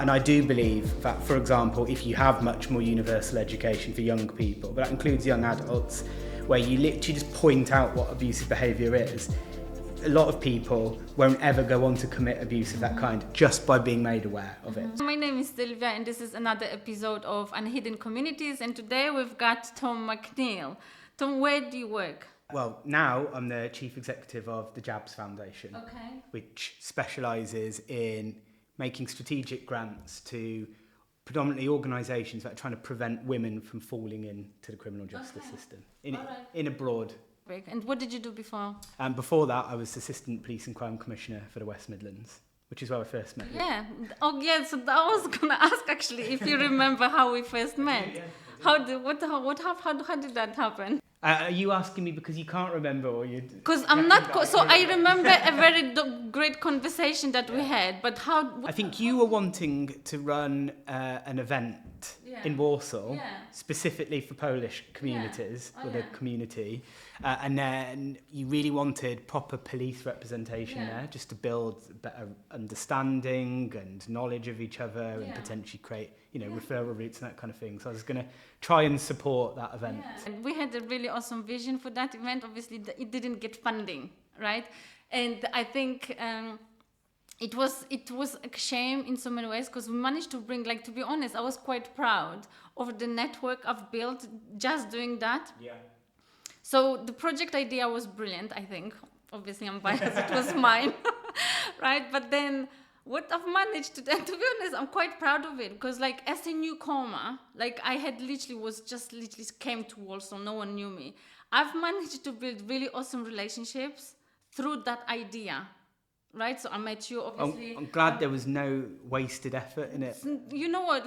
And I do believe that, for example, if you have much more universal education for young people, but that includes young adults, where you literally just point out what abusive behaviour is, a lot of people won't ever go on to commit abuse of that kind just by being made aware of it. My name is Sylvia and this is another episode of UNHidden Communities, and today we've got Tom McNeil. Tom, where do you work? Well, now I'm the Chief Executive of the JABS Foundation, Okay. which specialises in making strategic grants to predominantly organisations that are trying to prevent women from falling into the criminal justice system in abroad. And what did you do before? Before that, I was Assistant Police and Crime Commissioner for the West Midlands, which is where I first met you. Yeah. Oh, yeah. So I was gonna ask actually if you remember how we first met. How did that happen? Are you asking me because you can't remember, or you? Because I'm not. So I remember a very great conversation that we had. But how? I think you were wanting to run an event in Warsaw, specifically for Polish communities, the community, and then you really wanted proper police representation there, just to build better understanding and knowledge of each other, and potentially create, referral routes and that kind of thing. So I was going to try and support that event. Yeah. And we had a really awesome vision for that event. Obviously, it didn't get funding, right? And I think it was a shame in so many ways, because we managed to bring, to be honest, I was quite proud of the network I've built just doing that. Yeah. So the project idea was brilliant, I think. Obviously, I'm biased. It was mine, right? But then what I've managed to do, and to be honest, I'm quite proud of it, because as a newcomer, I had literally came to Warsaw, no one knew me. I've managed to build really awesome relationships through that idea, right? So I met you, obviously. I'm glad there was no wasted effort in it. You know what,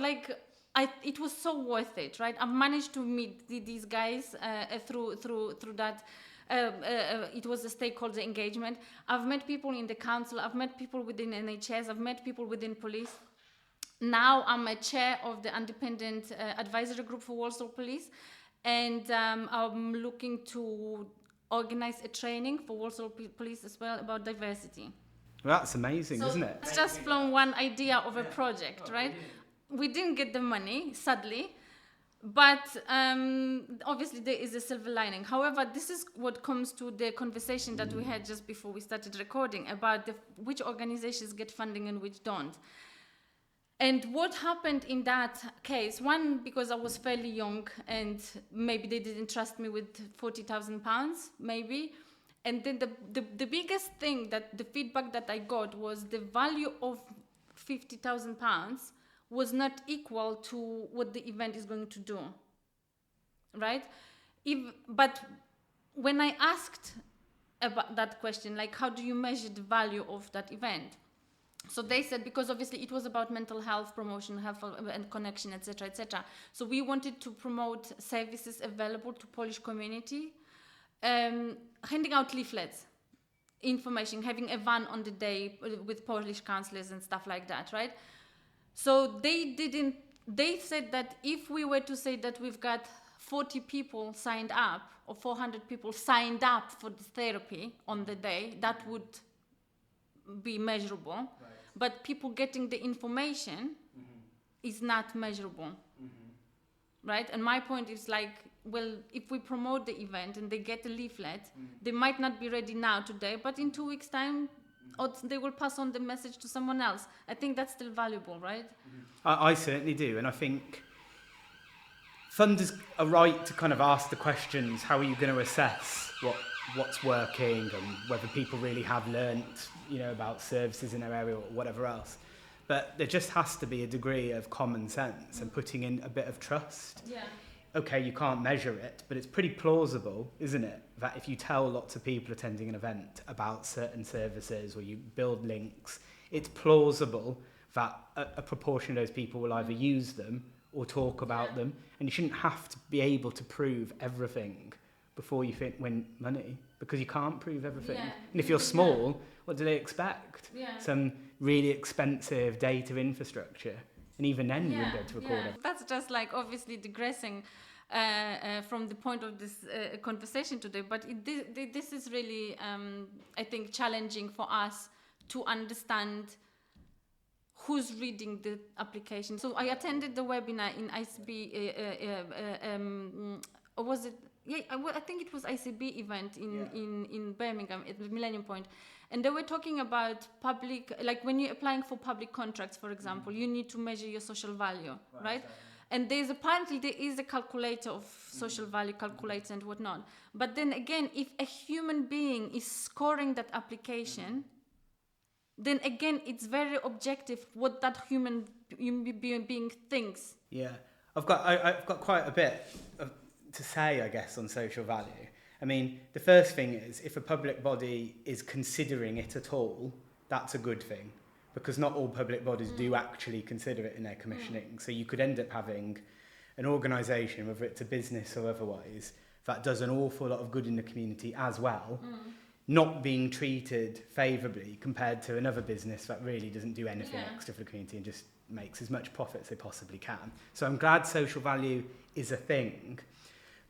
it was so worth it, right? I've managed to meet these guys through that. It was a stakeholder engagement. I've met people in the council, I've met people within NHS, I've met people within police. Now I'm a chair of the independent advisory group for Warsaw Police, and I'm looking to organize a training for Warsaw Police as well about diversity. Well, that's amazing, isn't it? It's just from one idea of a project, right? We didn't get the money, sadly. But obviously there is a silver lining. However, this is what comes to the conversation that we had just before we started recording about which organizations get funding and which don't. And what happened in that case, one, because I was fairly young and maybe they didn't trust me with £40,000, maybe. And then the biggest thing, that the feedback that I got was the value of £50,000 was not equal to what the event is going to do, right? But when I asked about that question, how do you measure the value of that event? So they said, because obviously it was about mental health promotion, health and connection, etc., etc. So we wanted to promote services available to Polish community, handing out leaflets, information, having a van on the day with Polish councillors and stuff like that, right? So they said that if we were to say that we've got 40 people signed up or 400 people signed up for the therapy on the day, that would be measurable. Right. But people getting the information is not measurable, right? And my point is well, if we promote the event and they get a leaflet, they might not be ready now today, but in 2 weeks' time, or they will pass on the message to someone else. I think that's still valuable, right? I certainly do, and I think funders are right to kind of ask the questions: how are you going to assess what's working and whether people really have learnt, about services in their area or whatever else. But there just has to be a degree of common sense and putting in a bit of trust. Yeah. Okay, you can't measure it, but it's pretty plausible, isn't it, that if you tell lots of people attending an event about certain services or you build links, it's plausible that a proportion of those people will either use them or talk about them, and you shouldn't have to be able to prove everything before you win money, because you can't prove everything. Yeah. And if you're small, what do they expect? Yeah. Some really expensive data infrastructure. And even then, you wouldn't be able to record it. That's just obviously digressing from the point of this conversation today. But this is really, I think, challenging for us to understand who's reading the application. So I attended the webinar in ICB, or was it? Yeah, I think it was ICB event in Birmingham at the Millennium Point. And they were talking about public, like when you're applying for public contracts, for example, you need to measure your social value, right? And there is a calculator of social value calculator and whatnot. But then again, if a human being is scoring that application, then again, it's very objective what that human being thinks. Yeah, I've got quite a bit to say, I guess, on social value. I mean, the first thing is, if a public body is considering it at all, that's a good thing, because not all public bodies do actually consider it in their commissioning. So you could end up having an organisation, whether it's a business or otherwise, that does an awful lot of good in the community as well, not being treated favourably compared to another business that really doesn't do anything extra for the community and just makes as much profit as they possibly can. So I'm glad social value is a thing,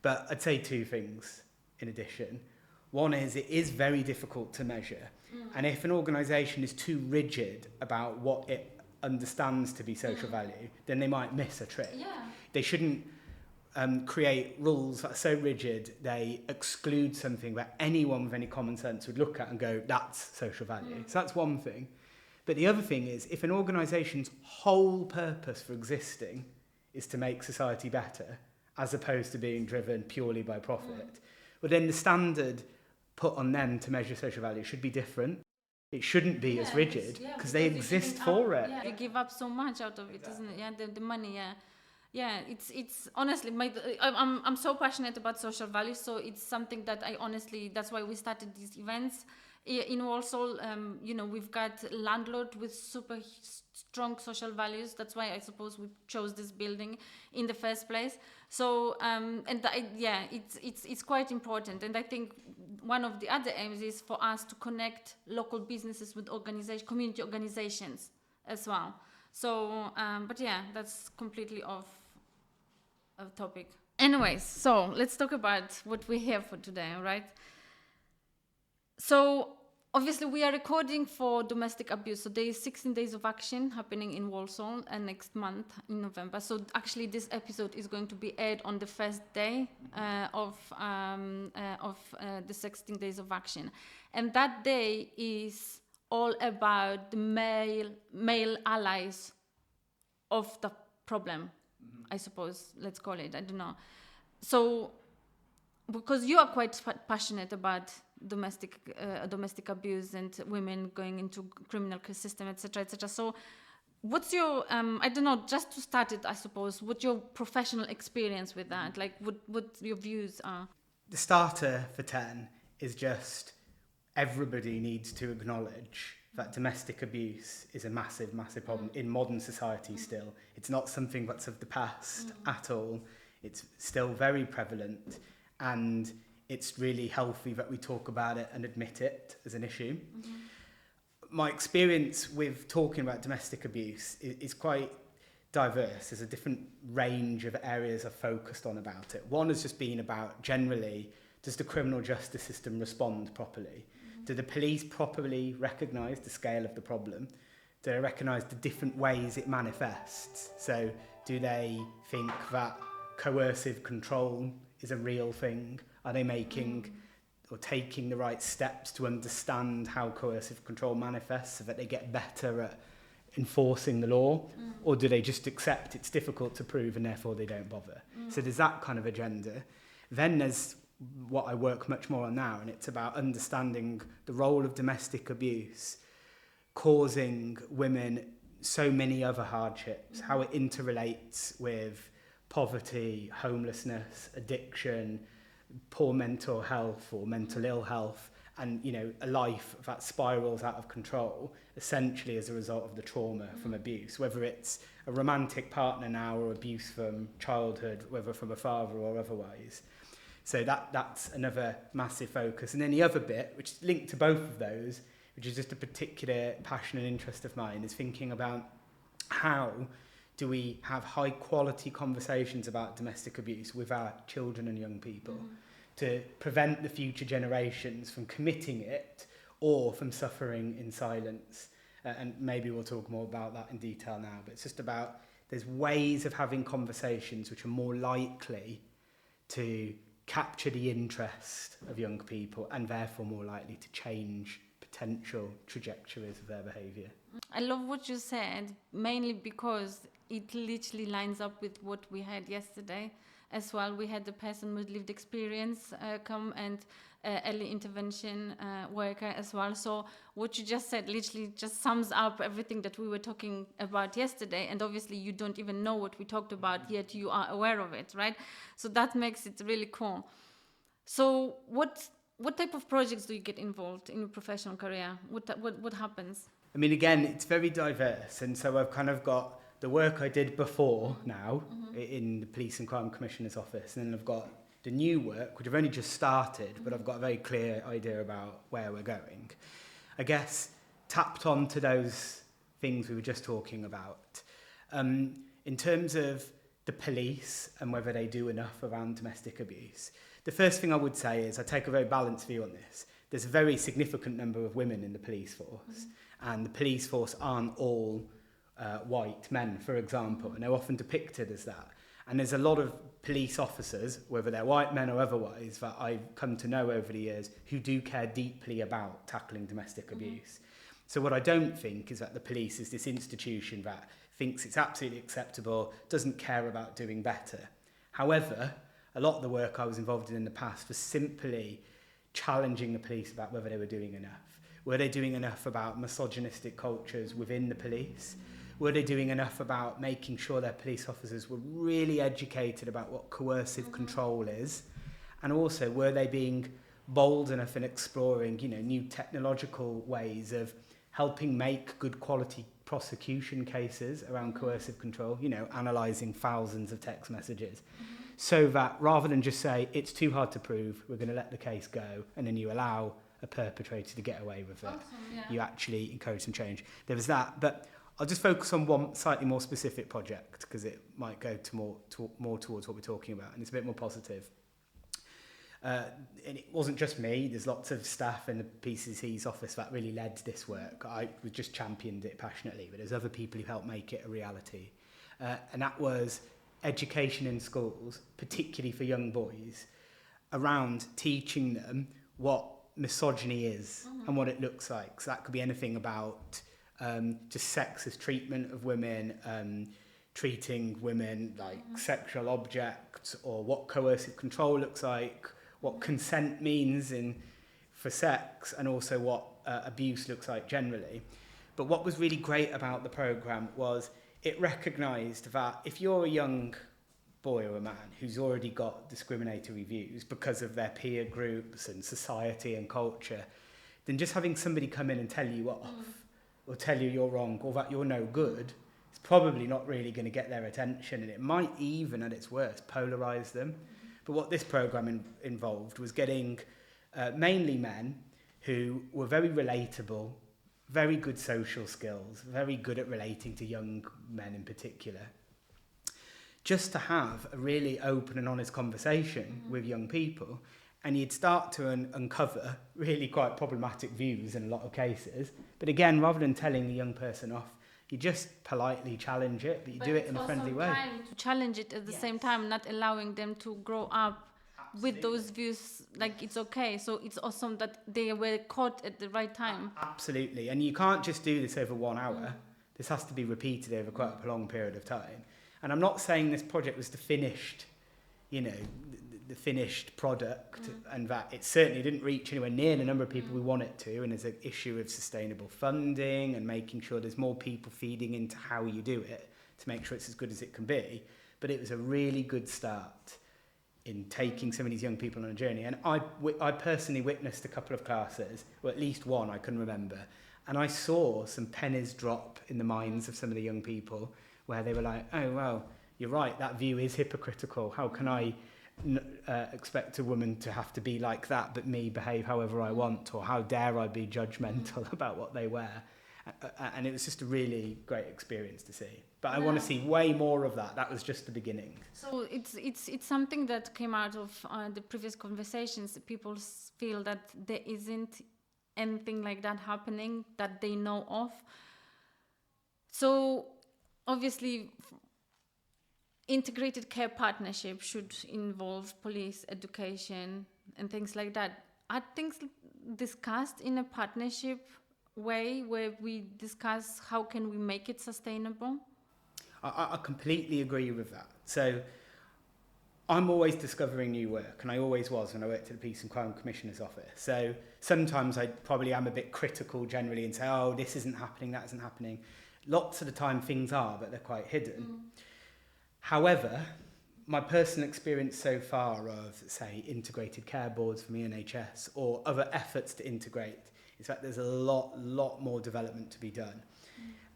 but I'd say two things in addition. One is, it is very difficult to measure, and if an organisation is too rigid about what it understands to be social value, then they might miss a trick. They shouldn't create rules that are so rigid they exclude something that anyone with any common sense would look at and go, that's social value. So that's one thing. But the other thing is, if an organisation's whole purpose for existing is to make society better, as opposed to being driven purely by profit, well, then the standard put on them to measure social value should be different. It shouldn't be as rigid, because they exist for it. You give up so much out of it, isn't it? Yeah, the money, it's honestly, I'm so passionate about social value, so it's something that that's why we started these events in Warsaw. We've got a landlord with super strong social values. That's why I suppose we chose this building in the first place. So it's quite important, and I think one of the other aims is for us to connect local businesses with community organizations as well. So, but yeah, that's completely off topic. Anyways, so let's talk about what we're here for today, right? So obviously we are recording for domestic abuse. So there is 16 days of action happening in Warsaw next month in November. So actually this episode is going to be aired on the first day of the 16 days of action. And that day is all about the male allies of the problem, I suppose, let's call it, I don't know. So, because you are quite passionate about domestic abuse and women going into criminal system, etc., etc. So, what's your, I don't know, just to start it, I suppose, what's your professional experience with that? Like, what your views are? The starter for 10 is just everybody needs to acknowledge that domestic abuse is a massive, massive problem in modern society still. It's not something that's of the past at all. It's still very prevalent, and it's really healthy that we talk about it and admit it as an issue. My experience with talking about domestic abuse is quite diverse. There's a different range of areas I've focused on about it. One has just been about, generally, does the criminal justice system respond properly? Do the police properly recognise the scale of the problem? Do they recognise the different ways it manifests? So do they think that coercive control is a real thing? Are they making or taking the right steps to understand how coercive control manifests so that they get better at enforcing the law? Or do they just accept it's difficult to prove and therefore they don't bother? So there's that kind of agenda. Then there's what I work much more on now, and it's about understanding the role of domestic abuse causing women so many other hardships, how it interrelates with poverty, homelessness, addiction, poor mental health or mental ill health, and a life that spirals out of control essentially as a result of the trauma from abuse, whether it's a romantic partner now or abuse from childhood, whether from a father or otherwise. So that's another massive focus. And then the other bit, which is linked to both of those, which is just a particular passion and interest of mine, is thinking about how do we have high quality conversations about domestic abuse with our children and young people to prevent the future generations from committing it or from suffering in silence. and maybe we'll talk more about that in detail now, but it's just about there's ways of having conversations which are more likely to capture the interest of young people and therefore more likely to change potential trajectories of their behaviour. I love what you said, mainly because it literally lines up with what we had yesterday as well. We had the person with lived experience come and early intervention worker as well. So what you just said literally just sums up everything that we were talking about yesterday. And obviously you don't even know what we talked about, yet you are aware of it, right? So that makes it really cool. So what type of projects do you get involved in your professional career? What happens? I mean, again, it's very diverse. And so I've kind of got the work I did before now in the Police and Crime Commissioner's office. And then I've got the new work, which I've only just started, but I've got a very clear idea about where we're going. I guess tapped on to those things we were just talking about. In terms of the police and whether they do enough around domestic abuse, the first thing I would say is I take a very balanced view on this. There's a very significant number of women in the police force, and the police force aren't all white men, for example, and they're often depicted as that. And there's a lot of police officers, whether they're white men or otherwise, that I've come to know over the years who do care deeply about tackling domestic abuse. So what I don't think is that the police is this institution that thinks it's absolutely acceptable, doesn't care about doing better. However, a lot of the work I was involved in the past was simply challenging the police about whether they were doing enough. Were they doing enough about misogynistic cultures within the police? Were they doing enough about making sure their police officers were really educated about what coercive control is? And also, were they being bold enough in exploring, new technological ways of helping make good quality prosecution cases around coercive control, analysing thousands of text messages, so that rather than just say, it's too hard to prove, we're going to let the case go, and then you allow a perpetrator to get away with it. Awesome, yeah. You actually encourage some change. There was that, but I'll just focus on one slightly more specific project because it might go to more towards what we're talking about, and it's a bit more positive. And it wasn't just me. There's lots of staff in the PCC's office that really led this work. I just championed it passionately, but there's other people who helped make it a reality. And that was education in schools, particularly for young boys, around teaching them what misogyny is and what it looks like. So that could be anything about just sexist treatment of women, treating women like sexual objects, or what coercive control looks like, what consent means for sex, and also what abuse looks like generally. But what was really great about the programme was it recognised that if you're a young boy or a man who's already got discriminatory views because of their peer groups and society and culture, then just having somebody come in and tell you off, or tell you you're wrong, or that you're no good, is probably not really going to get their attention, and it might even, at its worst, polarise them. But what this programme involved was getting mainly men who were very relatable, very good social skills, very good at relating to young men in particular, just to have a really open and honest conversation with young people. And you'd start to uncover really quite problematic views in a lot of cases. But again, rather than telling the young person off, you just politely challenge it, but you do it in a friendly way. To challenge it at the same time, not allowing them to grow up with those views, like it's okay. So it's awesome that they were caught at the right time. Absolutely. And you can't just do this over 1 hour. This has to be repeated over quite a long period of time. And I'm not saying this project was the finished, the finished product, and that it certainly didn't reach anywhere near the number of people we want it to. And there's an issue of sustainable funding and making sure there's more people feeding into how you do it to make sure it's as good as it can be. But it was a really good start in taking some of these young people on a journey. And I personally witnessed a couple of classes, or at least one I can remember, and I saw some pennies drop in the minds of some of the young people where they were like, oh, well, you're right, that view is hypocritical. How can I expect a woman to have to be like that, but me behave however I want? Or how dare I be judgmental about what they wear? And it was just a really great experience to see. But I want to see way more of that. That was just the beginning. So it's something that came out of the previous conversations. People feel that there isn't anything like that happening that they know of. So obviously, integrated care partnership should involve police, education, and things like that. Are things discussed in a partnership way where we discuss how can we make it sustainable? I completely agree with that. So I'm always discovering new work, and I always was when I worked at the Peace and Crime Commissioner's Office. So sometimes I probably am a bit critical generally and say, oh, this isn't happening, that isn't happening. Lots of the time things are, but they're quite hidden. However, my personal experience so far of, say, integrated care boards from the NHS or other efforts to integrate is that there's a lot more development to be done.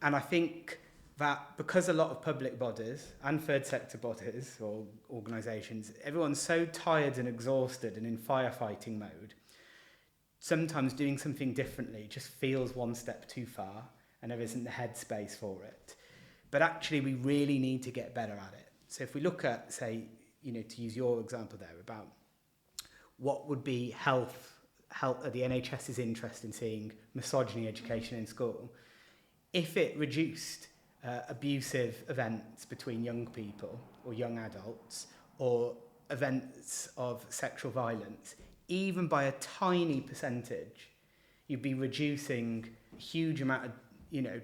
And I think that because a lot of public bodies and third sector bodies or organisations, everyone's so tired and exhausted and in firefighting mode, sometimes doing something differently just feels one step too far and there isn't the headspace for it. But actually we really need to get better at it. So if we look at, say, to use your example there about what would be health, the NHS's interest in seeing misogyny education in school, if it reduced abusive events between young people or young adults or events of sexual violence, even by a tiny percentage, you'd be reducing a huge amount of,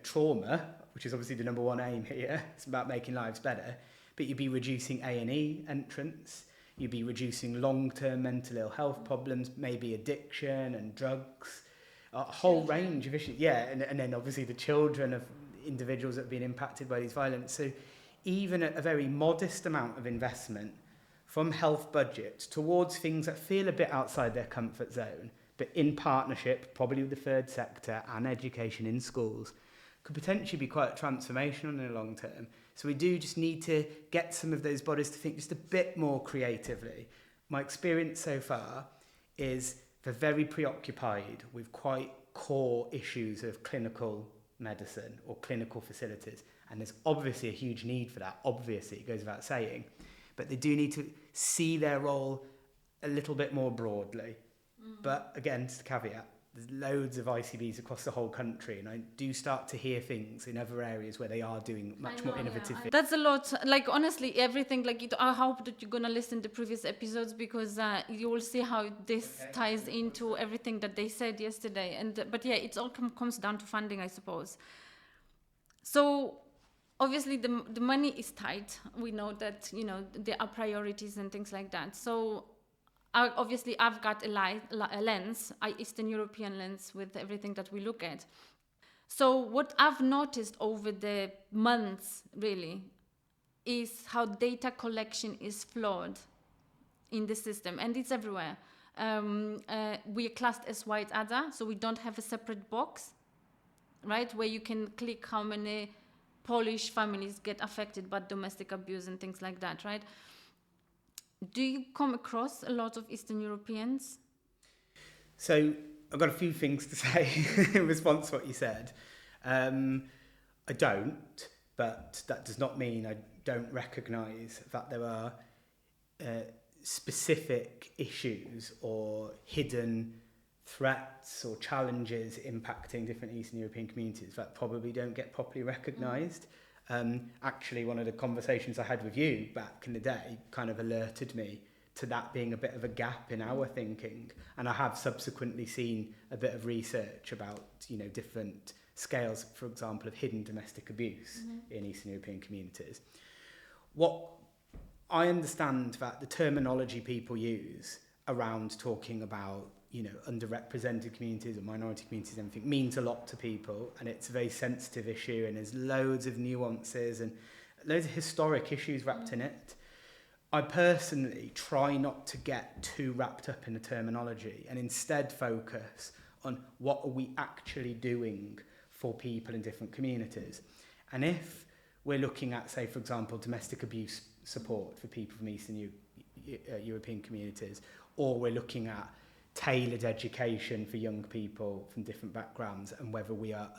trauma, which is obviously the number one aim here. It's about making lives better. But you'd be reducing A&E entrance, you'd be reducing long-term mental ill health problems, maybe addiction and drugs, a whole range of issues. Yeah, and then obviously the children of individuals that have been impacted by these violence. So even a very modest amount of investment from health budgets towards things that feel a bit outside their comfort zone, but in partnership, probably with the third sector and education in schools, could potentially be quite transformational in the long term. So we do just need to get some of those bodies to think just a bit more creatively. My experience so far is they're very preoccupied with quite core issues of clinical medicine or clinical facilities. And there's obviously a huge need for that. Obviously, it goes without saying. But they do need to see their role a little bit more broadly. But again, just a caveat, there's loads of ICBs across the whole country, and I do start to hear things in other areas where they are doing much more innovative things. That's a lot. Like, honestly, everything, I hope that you're going to listen to previous episodes because you will see how this ties into everything that they said yesterday. But yeah, it all comes down to funding, I suppose. So obviously the money is tight. We know that, there are priorities and things like that. So obviously, I've got a lens, Eastern European lens with everything that we look at. So what I've noticed over the months, really, is how data collection is flawed in the system, and it's everywhere. We are classed as white adder, so we don't have a separate box, right, where you can click how many Polish families get affected by domestic abuse and things like that, right? Do you come across a lot of Eastern Europeans? So I've got a few things to say in response to what you said. I don't, but that does not mean I don't recognise that there are specific issues or hidden threats or challenges impacting different Eastern European communities that probably don't get properly recognised. Actually, one of the conversations I had with you back in the day kind of alerted me to that being a bit of a gap in our thinking. And I have subsequently seen a bit of research about, different scales, for example, of hidden domestic abuse in Eastern European communities. What I understand that the terminology people use around talking about, underrepresented communities or minority communities and everything means a lot to people, and it's a very sensitive issue, and there's loads of nuances and loads of historic issues wrapped in it. I personally try not to get too wrapped up in the terminology and instead focus on what are we actually doing for people in different communities. And if we're looking at, say, for example, domestic abuse support for people from Eastern European communities, or we're looking at tailored education for young people from different backgrounds, and whether we are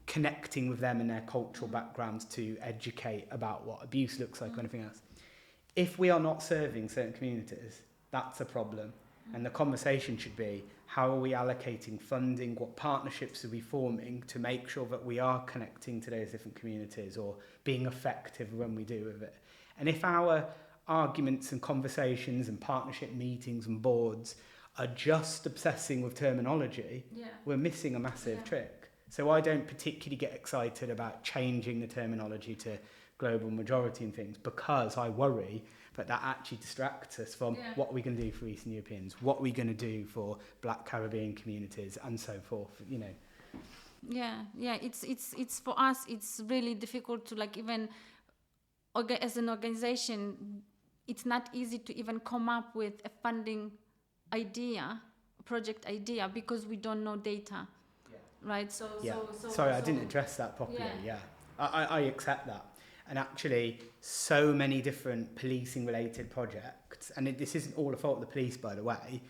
connecting with them and their cultural backgrounds to educate about what abuse looks like or anything else. If we are not serving certain communities, that's a problem. And the conversation should be, how are we allocating funding? What partnerships are we forming to make sure that we are connecting to those different communities or being effective when we do with it? And if our arguments and conversations and partnership meetings and boards are just obsessing with terminology, we're missing a massive trick. So I don't particularly get excited about changing the terminology to global majority and things, because I worry that actually distracts us from what we're going to do for Eastern Europeans, what we're going to do for Black Caribbean communities, and so forth. You know. Yeah. It's for us. It's really difficult to like even as an organization. It's not easy to even come up with a funding idea, project idea, because we don't know data, right? Sorry, I didn't address that properly. I accept that. And actually, so many different policing-related projects, and this isn't all the fault of the police, by the way,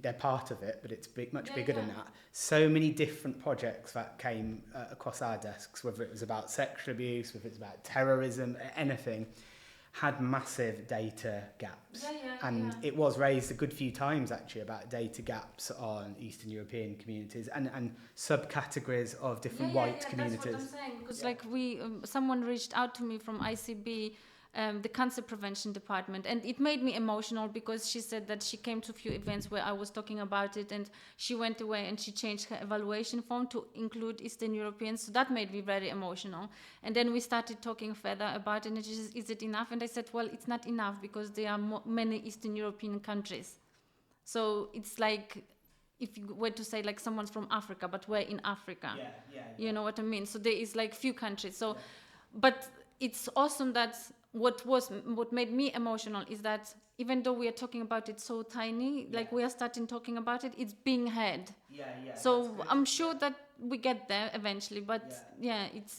they're part of it, but it's much bigger than that. So many different projects that came across our desks, whether it was about sexual abuse, whether it's about terrorism, anything, had massive data gaps. It was raised a good few times, actually, about data gaps on Eastern European communities and subcategories of different white communities. That's what I'm saying. Because like someone reached out to me from ICB, the cancer prevention department, and it made me emotional because she said that she came to a few events where I was talking about it, and she went away and she changed her evaluation form to include Eastern Europeans. So that made me very emotional. And then we started talking further about it, and she said, is it enough? And I said, well, it's not enough because there are many Eastern European countries. So it's like if you were to say like someone's from Africa, but we're in Africa. You know what I mean? So there is like few countries. So, but it's awesome that what made me emotional is that even though we are talking about it so tiny, like we are starting talking about it, it's being heard. So I'm sure that we get there eventually, but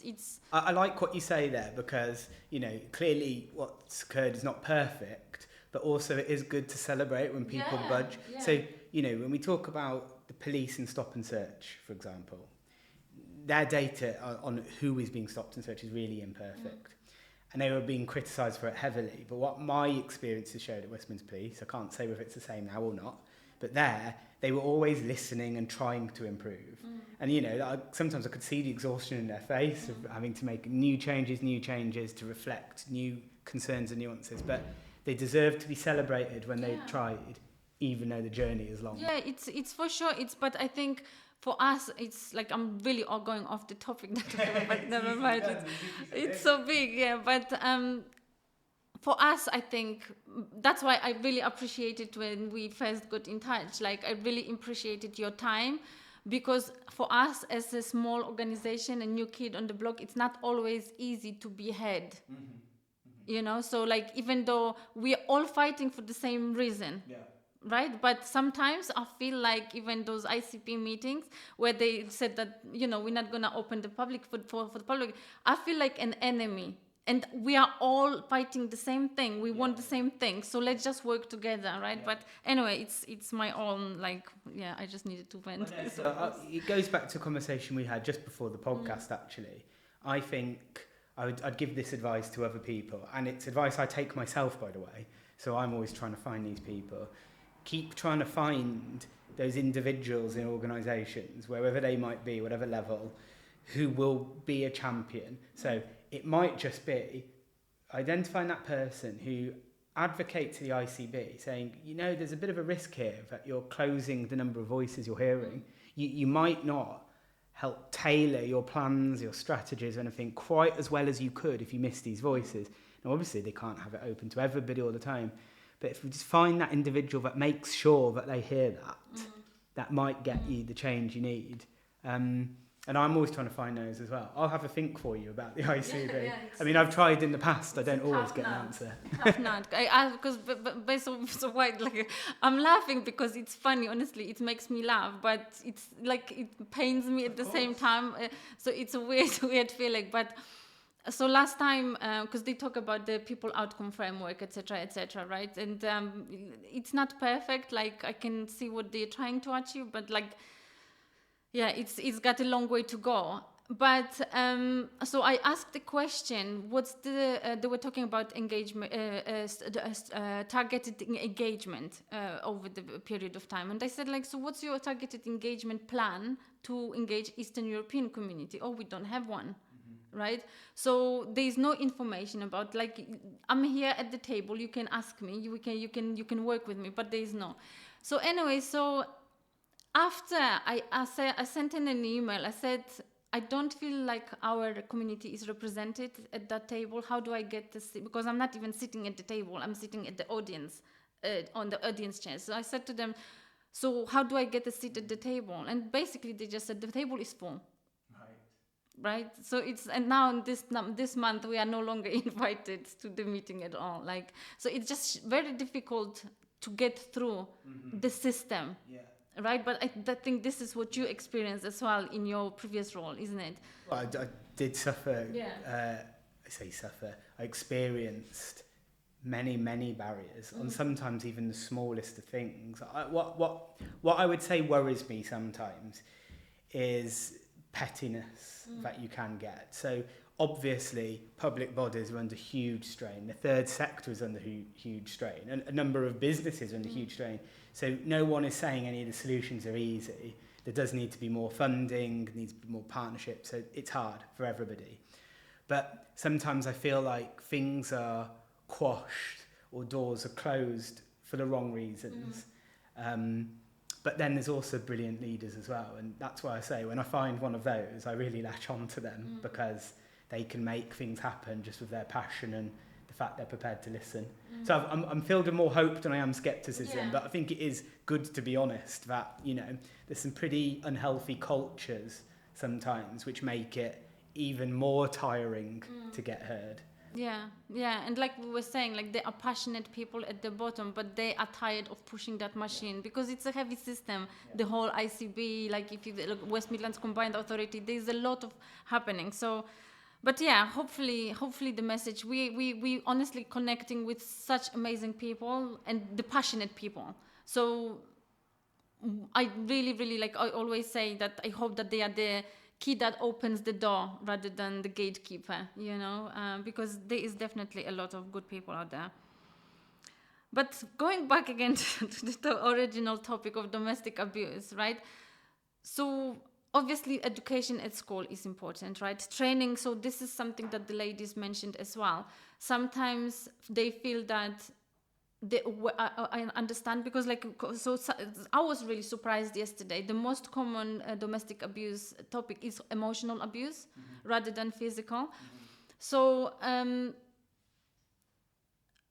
it's. I like what you say there, because you know clearly what's occurred is not perfect, but also it is good to celebrate when people budge. So you know, when we talk about the police and stop and search, for example, their data on who is being stopped and searched is really imperfect. And they were being criticised for it heavily. But what my experiences showed at Westminster Police, I can't say whether it's the same now or not, but there, they were always listening and trying to improve. And, you know, sometimes I could see the exhaustion in their face of having to make new changes to reflect new concerns and nuances. But they deserve to be celebrated when they tried, even though the journey is long. Yeah, it's for sure. But I think for us, it's like I'm really all going off the topic, but never mind. It's so big, But for us, I think that's why I really appreciated when we first got in touch. Like I really appreciated your time, because for us as a small organization, a new kid on the block, it's not always easy to be heard. You know, so like even though we're all fighting for the same reason. Right, but sometimes I feel like even those ICP meetings where they said that, you know, we're not gonna open the public for the public, I feel like an enemy, and we are all fighting the same thing. We want the same thing, so let's just work together, right? But anyway, it's my own like I just needed to vent. It goes back to a conversation we had just before the podcast. Actually, I think I'd give this advice to other people, and it's advice I take myself, by the way. So I'm always trying to find these people. Keep trying to find those individuals in organisations, wherever they might be, whatever level, who will be a champion. So it might just be identifying that person who advocates to the ICB, saying, you know, there's a bit of a risk here that you're closing the number of voices you're hearing. You might not help tailor your plans, your strategies, or anything quite as well as you could if you miss these voices. Now, obviously, they can't have it open to everybody all the time. But if we just find that individual that makes sure that they hear that, that might get you the change you need. And I'm always trying to find those as well. I'll have a think for you about the ICB. I mean, I've tried in the past. I don't always get an answer. Tough nut. Because so wide, like I'm laughing because it's funny. Honestly, it makes me laugh, but it's like it pains me at the same time. So it's a weird feeling, but. So last time, because they talk about the people outcome framework, etc., right? And it's not perfect. Like I can see what they're trying to achieve, but like, it's got a long way to go. But so I asked the question, what's they were talking about engagement, targeted engagement over the period of time. And I said, like, so what's your targeted engagement plan to engage Eastern European community? Oh, we don't have one, right? So there's no information about, like, I'm here at the table, you can ask me, you can work with me, but there's no. So anyway, so after I sent in an email, I said, I don't feel like our community is represented at that table. How do I get to see? Because I'm not even sitting at the table. I'm sitting at the audience, on the audience chair. So I said to them, so how do I get a seat at the table? And basically they just said, the table is full. Right? So it's, and now this month we are no longer invited to the meeting at all. Like, so it's just very difficult to get through the system. Yeah. Right, but I think this is what you experienced as well in your previous role, isn't it? Well, I did suffer. Yeah. I say suffer. I experienced many barriers, and sometimes even the smallest of things. What I would say worries me sometimes is pettiness that you can get. So obviously, public bodies are under huge strain. The third sector is under huge strain, and a number of businesses are under huge strain. So no one is saying any of the solutions are easy. There does need to be more funding, needs to be more partnership. So it's hard for everybody. But sometimes I feel like things are quashed or doors are closed for the wrong reasons. But then there's also brilliant leaders as well. And that's why I say when I find one of those, I really latch on to them because they can make things happen just with their passion and the fact they're prepared to listen. So I'm filled with more hope than I am skepticism, but I think it is good to be honest that, you know, there's some pretty unhealthy cultures sometimes which make it even more tiring to get heard. Yeah, and like we were saying, like, there are passionate people at the bottom, but they are tired of pushing that machine because it's a heavy system. The whole ICB, like if you look West Midlands Combined Authority, there's a lot of happening. So, but yeah, hopefully the message, we honestly connecting with such amazing people and the passionate people. So I really, like I always say, that I hope that they are the key that opens the door rather than the gatekeeper, you know, because there is definitely a lot of good people out there. But going back again to the original topic of domestic abuse, right? So obviously education at school is important, right? Training, so this is something that the ladies mentioned as well. Sometimes they feel that I understand, because like, so I was really surprised yesterday. The most common domestic abuse topic is emotional abuse rather than physical. So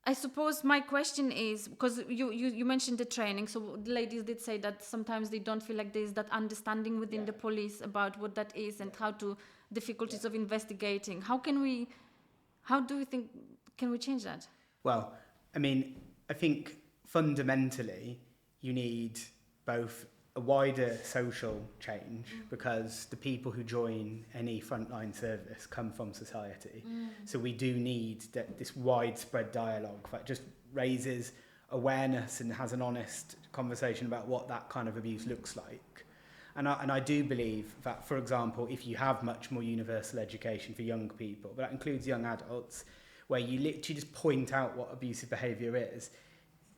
I suppose my question is, because you mentioned the training, so the ladies did say that sometimes they don't feel like there's that understanding within the police about what that is and how to difficulties of investigating. How do you think, can we change that? Well, I mean, I think fundamentally you need both a wider social change, because the people who join any frontline service come from society. So we do need this widespread dialogue that just raises awareness and has an honest conversation about what that kind of abuse looks like. And I do believe that, for example, if you have much more universal education for young people, but that includes young adults, where you literally just point out what abusive behaviour is,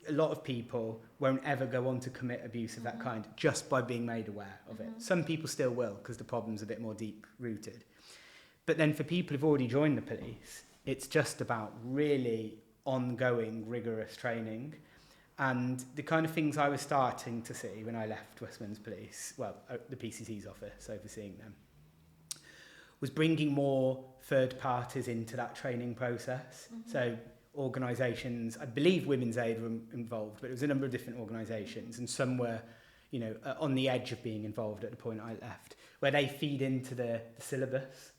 a lot of people won't ever go on to commit abuse of that kind just by being made aware of it. Some people still will, because the problem's a bit more deep-rooted. But then for people who've already joined the police, it's just about really ongoing, rigorous training. And the kind of things I was starting to see when I left West Midlands Police, well, the PCC's office, overseeing them, was bringing more third parties into that training process. So organisations, I believe Women's Aid were involved, but it was a number of different organisations, and some were, you know, on the edge of being involved at the point I left, where they feed into the syllabus,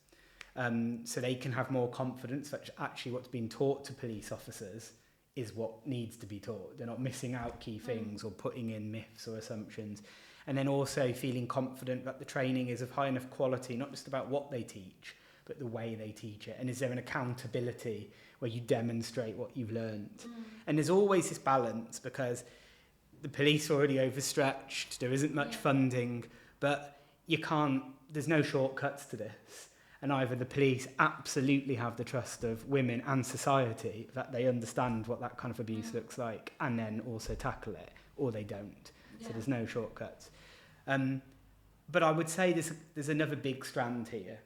so they can have more confidence that actually what's being taught to police officers is what needs to be taught. They're not missing out key things or putting in myths or assumptions. And then also feeling confident that the training is of high enough quality, not just about what they teach, but the way they teach it. And is there an accountability where you demonstrate what you've learned? And there's always this balance, because the police are already overstretched, there isn't much funding, but you can't there's no shortcuts to this. And either the police absolutely have the trust of women and society, that they understand what that kind of abuse looks like, and then also tackle it, or they don't. So there's no shortcuts. But I would say there's another big strand here.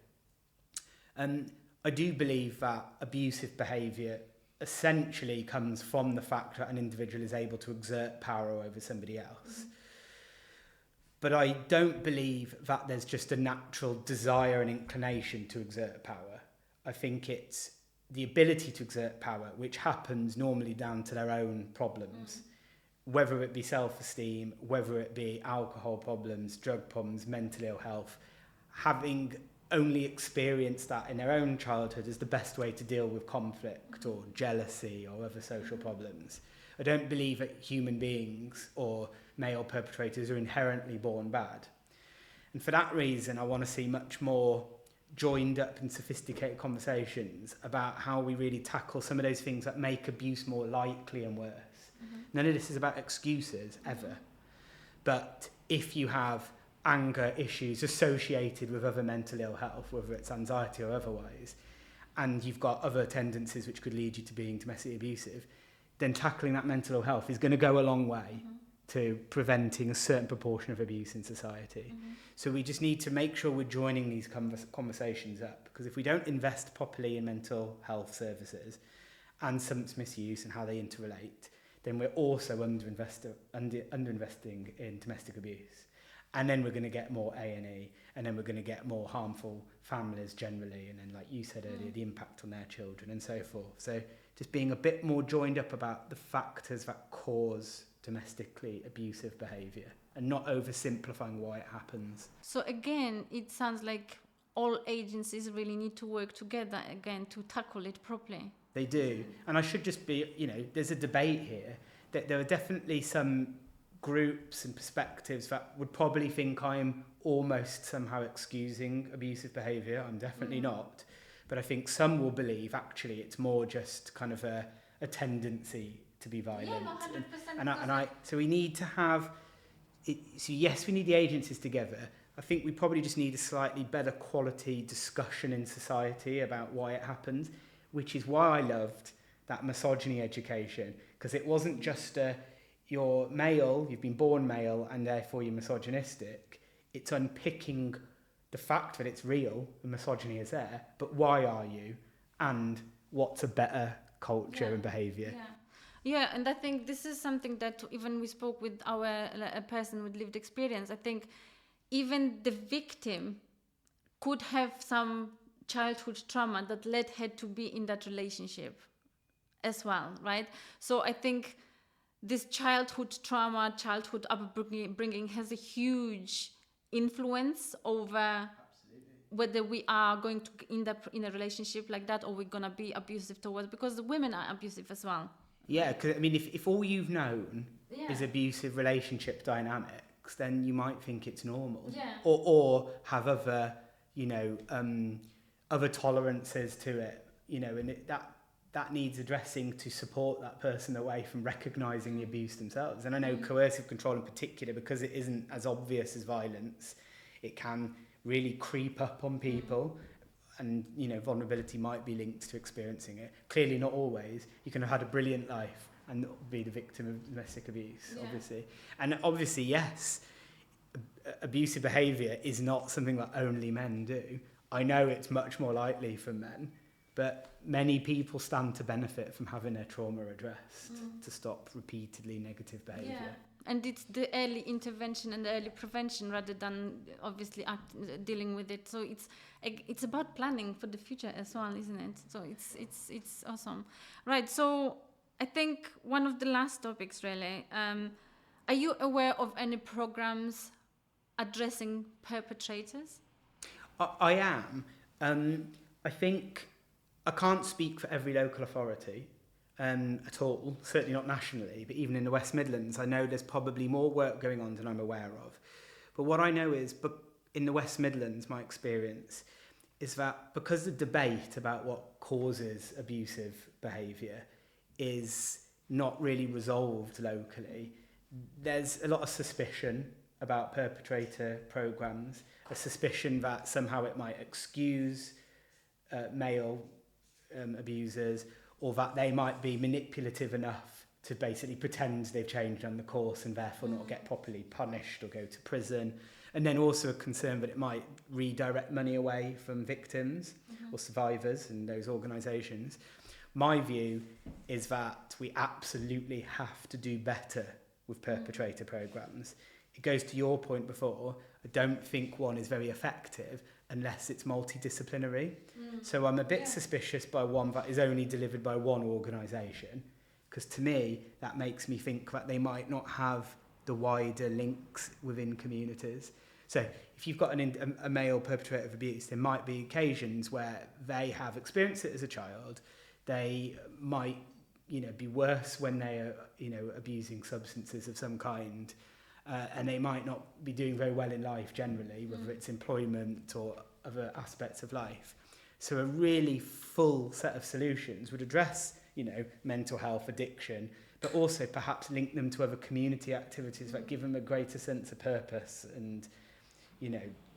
I do believe that abusive behaviour essentially comes from the fact that an individual is able to exert power over somebody else. But I don't believe that there's just a natural desire and inclination to exert power. I think it's the ability to exert power, which happens normally down to their own problems, whether it be self-esteem, whether it be alcohol problems, drug problems, mental ill health. Having only experienced that in their own childhood is the best way to deal with conflict or jealousy or other social problems. I don't believe that human beings or male perpetrators are inherently born bad. And for that reason, I want to see much more joined up and sophisticated conversations about how we really tackle some of those things that make abuse more likely and worse. None of this is about excuses, ever. But if you have anger issues associated with other mental ill health, whether it's anxiety or otherwise, and you've got other tendencies which could lead you to being domestically abusive, then tackling that mental ill health is going to go a long way to preventing a certain proportion of abuse in society. So we just need to make sure we're joining these conversations up, because if we don't invest properly in mental health services and substance misuse and how they interrelate, then we're also underinvesting in domestic abuse. And then we're going to get more A&E, and then we're going to get more harmful families generally, and then, like you said earlier, the impact on their children and so forth. So just being a bit more joined up about the factors that cause domestically abusive behaviour and not oversimplifying why it happens. So again, it sounds like all agencies really need to work together again to tackle it properly. They do. And I should just be, there's a debate here that there are definitely some groups and perspectives that would probably think I'm almost somehow excusing abusive behaviour. I'm definitely not. But I think some will believe actually it's more just kind of a tendency to be violent. Yeah, 100%. So we need to have, so yes, we need the agencies together. I think we probably just need a slightly better quality discussion in society about why it happens, which is why I loved that misogyny education, because it wasn't just you're male, you've been born male, and therefore you're misogynistic. It's unpicking the fact that it's real, the misogyny is there, but why are you, and what's a better culture and behaviour. Yeah, and I think this is something that even we spoke with a person with lived experience. I think even the victim could have some childhood trauma that led her to be in that relationship as well, right? So I think this childhood trauma, childhood upbringing has a huge influence over whether we are going to end up in a relationship like that or we're going to be abusive towards, because the women are abusive as well. Yeah, because I mean, if all you've known is abusive relationship dynamics, then you might think it's normal. Yeah. Or have other, other tolerances to it, and that needs addressing to support that person away from recognising the abuse themselves. And I know coercive control in particular, because it isn't as obvious as violence, it can really creep up on people. And, vulnerability might be linked to experiencing it. Clearly not always. You can have had a brilliant life and not be the victim of domestic abuse, obviously. And obviously, yes, abusive behaviour is not something that only men do. I know it's much more likely for men, but many people stand to benefit from having their trauma addressed to stop repeatedly negative behaviour. Yeah. And it's the early intervention and the early prevention rather than obviously dealing with it. So it's about planning for the future as well, isn't it? So it's awesome, right? So I think one of the last topics really. Are you aware of any programs addressing perpetrators? I am. I think I can't speak for every local authority. At all, certainly not nationally, but even in the West Midlands, I know there's probably more work going on than I'm aware of. But what I know is, but in the West Midlands, my experience is that because the debate about what causes abusive behaviour is not really resolved locally, there's a lot of suspicion about perpetrator programs, a suspicion that somehow it might excuse male abusers, or that they might be manipulative enough to basically pretend they've changed on the course and therefore not get properly punished or go to prison. And then also a concern that it might redirect money away from victims or survivors in those organisations. My view is that we absolutely have to do better with perpetrator programmes. It goes to your point before, I don't think one is very effective unless it's multidisciplinary. So I'm a bit suspicious by one that is only delivered by one organisation, because to me that makes me think that they might not have the wider links within communities. So if you've got a male perpetrator of abuse, there might be occasions where they have experienced it as a child. They might, be worse when they are, abusing substances of some kind, and they might not be doing very well in life generally, whether it's employment or other aspects of life. So a really full set of solutions would address, mental health, addiction, but also perhaps link them to other community activities that give them a greater sense of purpose and,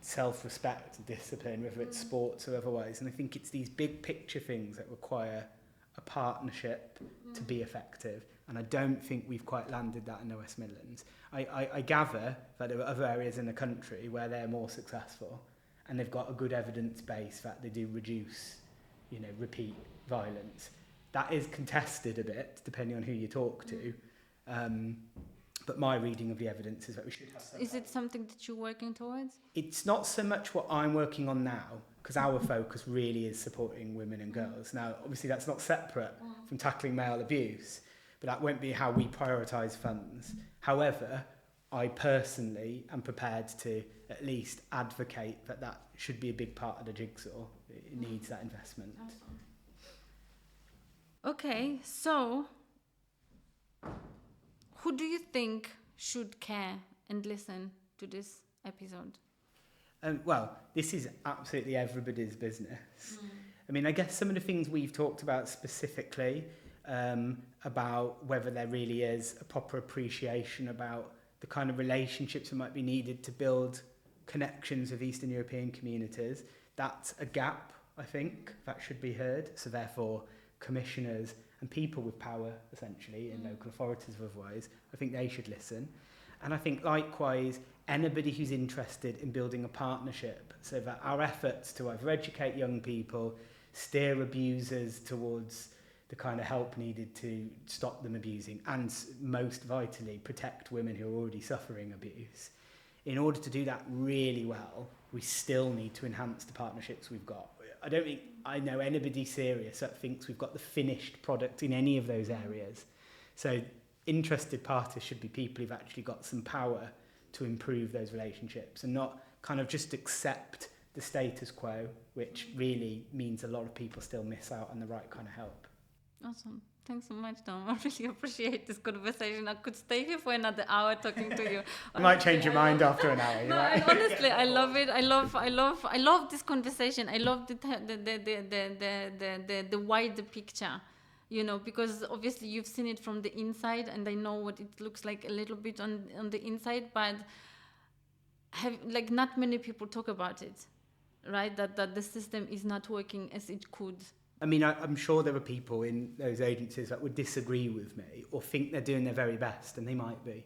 self-respect and discipline, whether it's sports or otherwise. And I think it's these big picture things that require a partnership to be effective. And I don't think we've quite landed that in the West Midlands. I gather that there are other areas in the country where they're more successful and they've got a good evidence base that they do reduce, repeat violence. That is contested a bit, depending on who you talk to. But my reading of the evidence is that we should have some. Is it something that you're working towards? It's not so much what I'm working on now, because our focus really is supporting women and girls. Now, obviously, that's not separate from tackling male abuse, but that won't be how we prioritise funds. However, I personally am prepared to at least advocate that that should be a big part of the jigsaw. It needs that investment. Okay, so who do you think should care and listen to this episode? Well, this is absolutely everybody's business. I mean, I guess some of the things we've talked about specifically, about whether there really is a proper appreciation about the kind of relationships that might be needed to build connections with Eastern European communities, that's a gap, I think, that should be heard. So therefore, commissioners and people with power, essentially, in local authorities or otherwise, I think they should listen. And I think likewise, anybody who's interested in building a partnership so that our efforts to either educate young people, steer abusers towards the kind of help needed to stop them abusing, and most vitally, protect women who are already suffering abuse. In order to do that really well, we still need to enhance the partnerships we've got. I don't think I know anybody serious that thinks we've got the finished product in any of those areas. So interested parties should be people who've actually got some power to improve those relationships and not kind of just accept the status quo, which really means a lot of people still miss out on the right kind of help. Awesome. Thanks so much, Tom. I really appreciate this conversation. I could stay here for another hour talking to you. You might change your mind after an hour. No, and honestly, I love it. I love this conversation. I love the wider picture, because obviously you've seen it from the inside, and I know what it looks like a little bit on the inside, but not many people talk about it, right? That the system is not working as it could. I mean, I'm sure there are people in those agencies that would disagree with me or think they're doing their very best, and they might be.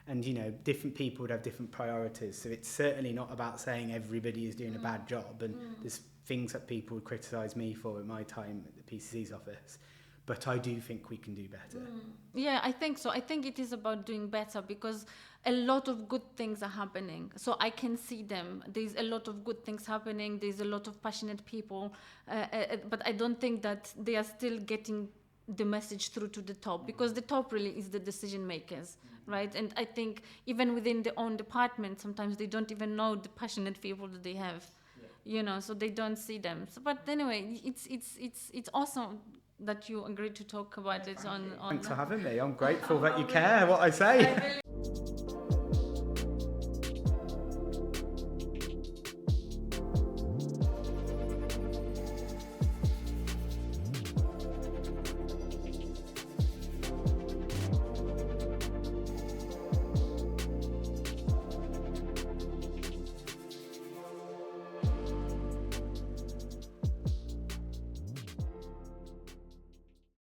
And, different people would have different priorities. So it's certainly not about saying everybody is doing a bad job. And there's things that people would criticise me for in my time at the PCC's office. But I do think we can do better. Yeah, I think so. I think it is about doing better because a lot of good things are happening. So I can see them. There's a lot of good things happening. There's a lot of passionate people. But I don't think that they are still getting the message through to the top, because the top really is the decision makers, right? And I think even within their own department, sometimes they don't even know the passionate people that they have, so they don't see them. So, but anyway, it's awesome that you agreed to talk about it on. Thanks for having me. I'm grateful that you care what I say.